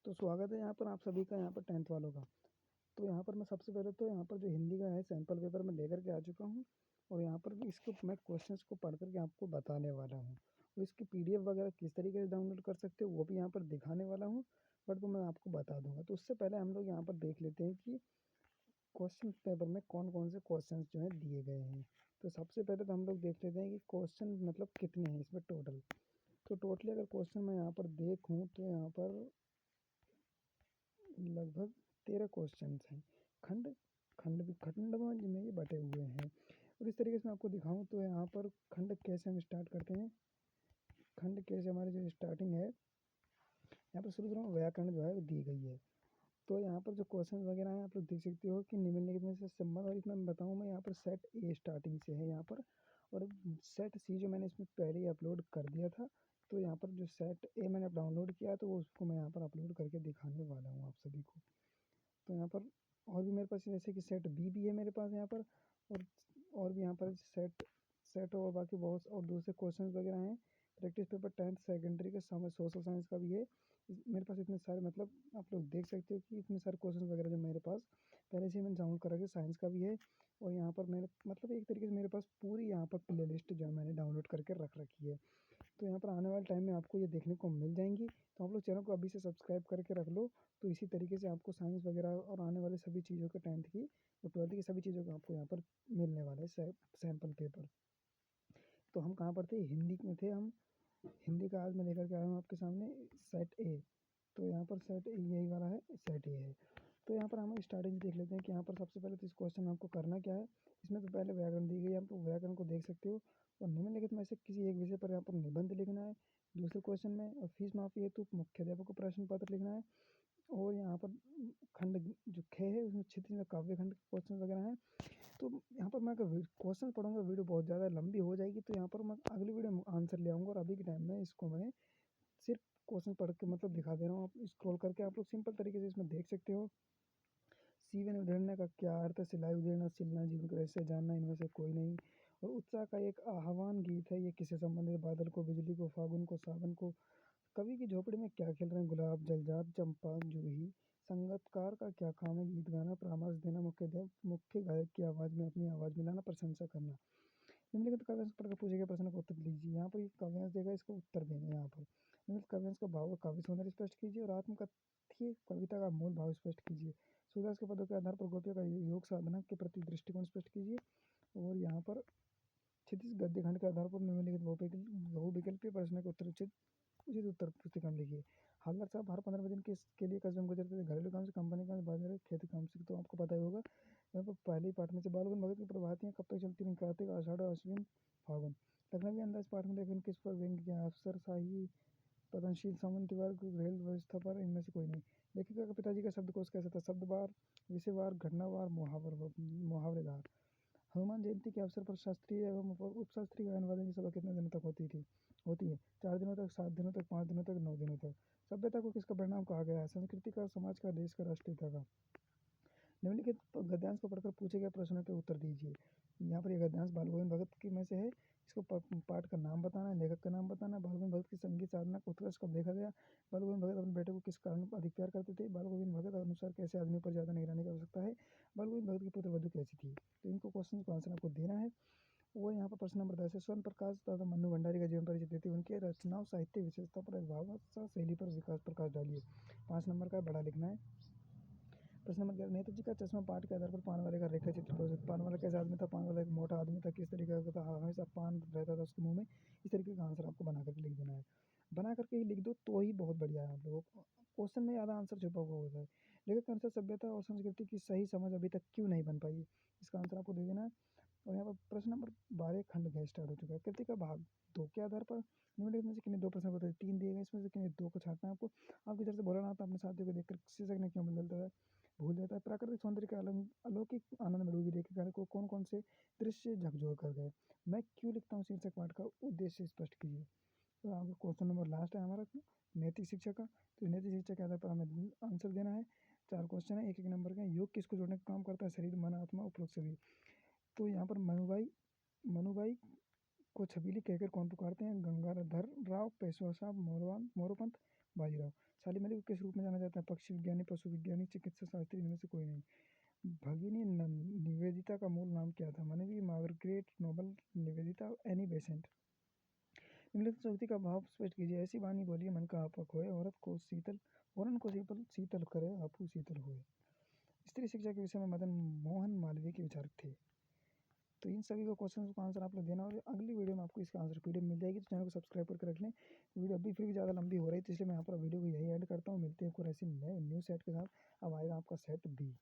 तो स्वागत है यहाँ पर आप सभी का यहाँ पर 10th वालों का। तो यहाँ पर मैं सबसे पहले तो यहाँ पर जो हिंदी का है सैंपल पेपर मैं लेकर के आ चुका हूँ और यहाँ पर इसको मैं क्वेश्चंस को पढ़ कर के आपको बताने वाला हूँ और इसकी पीडीएफ वगैरह किस तरीके से डाउनलोड कर सकते हो वो भी यहाँ पर दिखाने वाला हूँ, बट वो मैं आपको बता दूंगा। तो उससे पहले हम लोग यहाँ पर देख लेते हैं कि क्वेश्चन पेपर में कौन कौन से क्वेश्चन जो हैं दिए गए हैं। तो सबसे पहले तो हम लोग देख लेते हैं कि क्वेश्चन मतलब कितने हैं इसमें टोटल। तो टोटली अगर क्वेश्चन मैं यहाँ पर देखूँ तो यहाँ पर लगभग 13 क्वेश्चंस हैं। खंड खंड में ये बटे हुए हैं और इस तरीके से मैं आपको दिखाऊं तो यहाँ पर खंड कैसे हम स्टार्ट करते हैं। खंड कैसे हमारी जो स्टार्टिंग है यहाँ पर शुरू में व्याकरण जो है दी गई है। तो यहाँ पर जो क्वेश्चन वगैरह हैं आप लोग देख सकते हो कि निम्नलिखित में से संबंध, और इसमें मैं बताऊँ मैं यहाँ पर सेट ए स्टार्टिंग से है यहाँ पर, और सेट सी जो मैंने इसमें पहले ही अपलोड कर दिया था। तो यहाँ पर जो सेट ए मैंने डाउनलोड किया तो उसको मैं यहाँ पर अपलोड करके दिखाने वाला हूँ आप सभी को। तो यहाँ पर और भी मेरे पास जैसे कि सेट बी भी है मेरे पास यहाँ पर, और भी यहाँ पर सेट सेट और बाकी बहुत और दूसरे क्वेश्चंस वगैरह हैं। प्रैक्टिस पेपर 10th सेकेंडरी का सोशल साइंस का भी है मेरे पास। इतने सारे मतलब आप लोग देख सकते हो कि इतने सारे क्वेश्चंस वगैरह जो मेरे पास पहले से ही मैंने डाउनलोड करा के साइंस का भी है। और यहाँ पर मैंने मतलब एक तरीके से मेरे पास पूरी यहाँ पर प्ले लिस्ट जो है मैंने डाउनलोड करके रख रखी है। तो यहाँ पर आने वाले टाइम में आपको ये देखने को मिल जाएंगी। तो आप लोग चैनल को अभी से सब्सक्राइब करके रख लो। तो इसी तरीके से आपको साइंस वगैरह और आने वाले सभी चीज़ों के 10th की और 12th की सभी चीज़ों का आपको यहाँ पर मिलने वाला है सैम्पल पेपर। तो हम कहाँ पर थे, हिंदी में थे हम। हिंदी का आज मैं लेकर के आया हूँ आपके सामने सेट ए। तो यहाँ पर सेट ए यही वाला है, सेट ए है। तो यहाँ पर हम स्टार्टिंग देख लेते हैं कि यहाँ पर सबसे पहले तो इस क्वेश्चन में आपको करना क्या है। इसमें तो पहले व्याकरण दी गई है, आप व्याकरण को देख सकते हो और निम्नलिखित में से किसी एक विषय पर यहाँ पर निबंध लिखना है। दूसरे क्वेश्चन में और फीस माफी हेतु मुख्याध्यापक को प्रश्न पत्र लिखना है। और यहाँ पर खंड जो ख है उसमें क्षेत्रीय में काव्य खंड के क्वेश्चन वगैरह हैं। तो यहाँ पर मैं अगर क्वेश्चन पढ़ूंगा वीडियो बहुत ज़्यादा लंबी हो जाएगी, तो यहाँ पर मैं अगली वीडियो में आंसर ले आऊँगा और अभी के टाइम में इसको मैं सिर्फ क्वेश्चन पढ़ के मतलब दिखा दे रहा हूँ। आप स्क्रॉल करके आप लोग सिंपल तरीके से इसमें देख सकते हो। सीवन उधेड़ने का क्या अर्थ है, सिलाई उधेड़ना, सिलना, जीवन को ऐसे जानना, इनमें से कोई नहीं। और उत्साह का एक आह्वान गीत है, ये किससे संबंधित, बादल को, बिजली को, फागुन को, सावन को, कवि की झोपड़ी में क्या खेल रहे हैं, गुलाब, जलजात, चंपा, जूही, संगीतकार का क्या काम है, गीत गाना, परामर्श देना, मुख्य गायक की आवाज़ में अपनी आवाज़ मिलाना, प्रशंसा करना। निम्नलिखित काव्यांश पढ़कर पूछे गए प्रश्न का उत्तर लीजिए। यहाँ पर ये काव्यांश देगा, इसका उत्तर देना है यहाँ पर। निम्नलिखित काव्यांश का भाव और काव्य सौंदर्य स्पष्ट कीजिए और आत्मकथ्य कविता का मूल भाव स्पष्ट कीजिए। सूरदास के पदों के आधार पर गोपियों का योग साधना के प्रति दृष्टिकोण स्पष्ट कीजिए। और यहाँ पर क्षितिज गद्य खंड के आधार पर निम्नलिखित बहुविकल्पीय प्रश्न के उत्तर उचित उत्तर पुस्तिका में लिखिए। हवलदार साहब हर 15 दिन के लिए कस्बे में गुजरते थे, घरेलू काम से, कंपनी काम से, बाजार खेती काम से। तो आपको पता ही होगा। यहाँ पर पहले ही पाठ में से बालगुन भगत की प्रभातियाँ कब तक चलती रहीं, कार्तिक, आषाढ़, अश्विन, फागुन। लखनवी अंदाज पाठ में लेखन किस पर व्यंग्य किया, अफसर शाही, पतनशील, सामंती वर्ग, रेल व्यवस्था पर, इनमें से कोई नहीं। लेखिका का पिताजी का शब्दकोश कैसा था, शब्दवार, विषयवार, घटनावार, मुहावरेदार। हनुमान जयंती के अवसर पर शास्त्रीय एवं उपशास्त्रीय गायन वादन की सभा कितने दिनों तक होती है? 4 दिनों तक, 7 दिनों तक, 5 दिनों तक, 9 दिनों तक। सभ्यता को किसका परिणाम कहा गया है? संस्कृति का, समाज का, देश का, राष्ट्रीयता का। निम्नलिखित गद्यांश को पढ़कर पूछे गए प्रश्नों के उत्तर दीजिए। यहाँ पर ये गद्यांश बाल गोविंद भगत की में से है। इसको पाठ का नाम बताना है, लेखक का नाम बताना है। बाल गोविंद भगत की संगीत साधना का उत्कर्ष कब देखा गया? बाल गोविंद भगत अपने बेटे को किस कारण अधिक प्यार करते थे? बाल गोविंद भगत अनुसार कैसे आदमी पर ज़्यादा निगरानी की आवश्यकता है? बाल गोविंद भगत की पुत्र वधु कैसी थी? तो इनको क्वेश्चन को आंसर आपको देना है। वो यहाँ पर प्रश्न नंबर 10 है, स्वर्ण प्रकाश तथा मन्नू भंडारी का जीवन परिचय देती है, उनके रचनाओं, साहित्य विशेषता पर, भाषा शैली पर विकास प्रकाश डालिए। 5 नंबर का बड़ा लिखना है। प्रश्न नंबर 11, नेताजी का चश्मा पाठ के आधार पर पान वाले का रेखा चित्र प्रस्तुत। पान वाला कैसा आदमी था? पान वाला एक मोटा आदमी था। किस तरीके का था? हमेशा पान रहता था उसके मुंह में। इस तरीके का आंसर आपको बना करके लिख देना है। बना करके ही लिख दो तो ही बहुत बढ़िया है। आप लोगों को क्वेश्चन में ज़्यादा आंसर छुपा हुआ होता है। लेखक के अनुसार सभ्यता और संस्कृति की सही समझ अभी तक क्यों नहीं बन पाई? इसका आंसर आपको दे देना है। और यहाँ पर प्रश्न नंबर 12 खंड गए स्टार्ट हो चुका है। कृति का भाग 2 के आधार पर निम्नलिखित में से किन्हीं 2 प्रश्न बताइए। 3 दिए गए, इसमें से किन्हीं 2 को छांटना है आपको। आपकी तरफ से भोलानाथ अपने साथियों को देखकर शीर्षक ने क्यों बदलता है, भूल जाता है? प्राकृतिक सौंदर्य के अलौकिक आनंद में डूबी देखकर को कौन कौन से दृश्य झकझोर कर गए? मैं क्यों लिखता हूँ शीर्षक पाठ का उद्देश्य स्पष्ट कीजिए। तो आपको क्वेश्चन नंबर लास्ट है हमारा नैतिक शिक्षा का। तो नैतिक शिक्षा के आधार पर हमें आंसर देना है। 4 क्वेश्चन है, एक एक नंबर का। योग किसको जोड़ने का काम करता है? शरीर, मन, आत्मा, उपरोक्त सभी। तो यहाँ पर मनुबाई को छबीली कहकर कौन पुकारते हैं? गंगाधर राव, पेशवा साहब, मोरोपंत, बाजीराव। वाली किस रूप में जाना जाता है? पक्षी विज्ञानी, पशु विज्ञानी, चिकित्सा शास्त्री, इनमें से कोई नहीं। भगिनी निवेदिता का मूल नाम क्या था? मानवीय Margaret Noble, Nivedita, Annie Besant. निम्नलिखित पंक्ति का भाव स्पष्ट कीजिए। ऐसी वाणी बोलिए मन का आपा खोए, औरत को शीतल औरन को शीतल करे, आपू शीतल होए। स्त्री शिक्षा के विषय में मदन मोहन मालवीय के विचार थे। तो इन सभी का क्वेश्चन का आंसर आप लोग देना, और अगली वीडियो में आपको इसका आंसर पीडीएफ मिल जाएगी। तो चैनल को सब्सक्राइब करके रख लें। वीडियो अभी फिर भी ज़्यादा लंबी हो रही है, तो इसलिए मैं यहाँ पर वीडियो को यही ऐड करता हूँ। मिलते हैं एक और ऐसी नए न्यू सेट के साथ। अब आएगा आपका सेट बी।